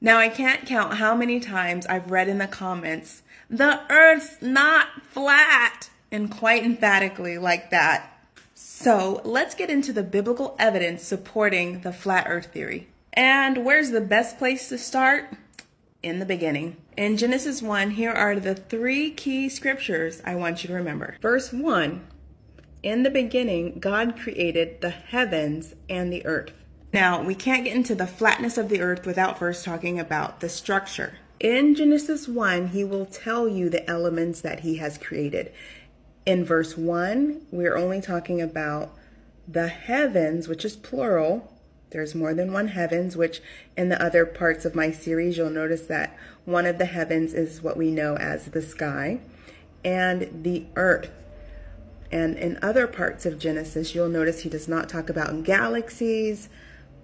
Now, I can't count how many times I've read in the comments, the earth's not flat, and quite emphatically like that. So let's get into the biblical evidence supporting the flat earth theory. And where's the best place to start? In the beginning. In Genesis 1, here are the 3 key scriptures I want you to remember. Verse 1, in the beginning, God created the heavens and the earth. Now, we can't get into the flatness of the earth without first talking about the structure. In Genesis 1, he will tell you the elements that he has created. In verse 1, we're only talking about the heavens, which is plural. There's more than one heavens, which in the other parts of my series, you'll notice that one of the heavens is what we know as the sky, and the earth. And in other parts of Genesis, you'll notice he does not talk about galaxies,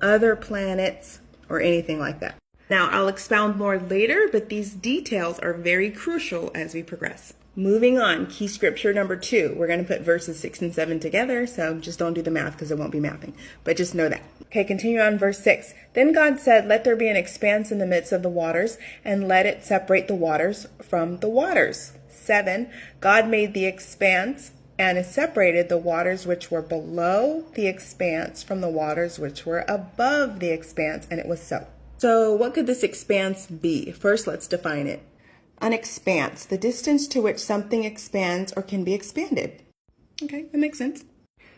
other planets, or anything like that. Now, I'll expound more later, but these details are very crucial as we progress. Moving on, key scripture number 2. We're going to put verses 6 and 7 together, so just don't do the math because it won't be mathing, but just know that. Okay, continue on verse 6. Then God said, let there be an expanse in the midst of the waters, and let it separate the waters from the waters. 7. God made the expanse and separated the waters which were below the expanse from the waters which were above the expanse, and it was so. So what could this expanse be? First, let's define it. An expanse, the distance to which something expands or can be expanded. Okay, that makes sense.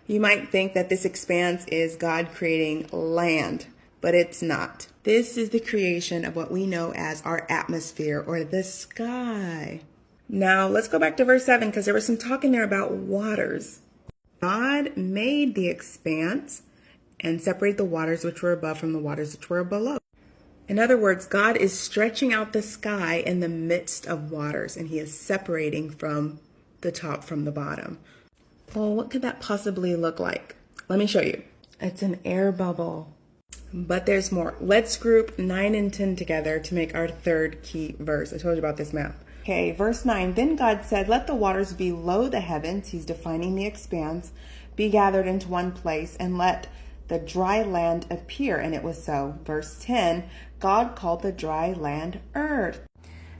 You might think that this expanse is God creating land, but it's not. This is the creation of what we know as our atmosphere or the sky. Now, let's go back to verse 7 because there was some talk in there about waters. God made the expanse and separated the waters which were above from the waters which were below. In other words, God is stretching out the sky in the midst of waters, and he is separating from the top from the bottom. Well, what could that possibly look like? Let me show you. It's an air bubble. But there's more. Let's group 9 and 10 together to make our third key verse. I told you about this math. Okay, verse 9. Then God said, let the waters below the heavens, he's defining the expanse, be gathered into one place, and let the dry land appear. And it was so. Verse 10, God called the dry land earth.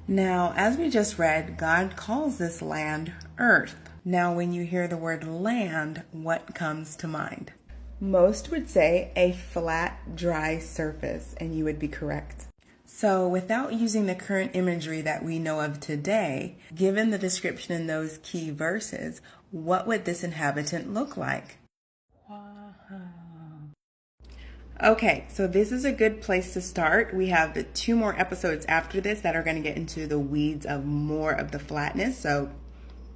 Now, as we just read, God calls this land earth. Now, when you hear the word land, what comes to mind? Most would say a flat, dry surface, and you would be correct. So, without using the current imagery that we know of today, given the description in those key verses, what would this inhabitant look like? Okay, so this is a good place to start. We have the 2 more episodes after this that are going to get into the weeds of more of the flatness. So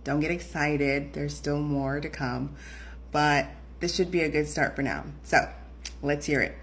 don't get excited. There's still more to come. But this should be a good start for now. So let's hear it.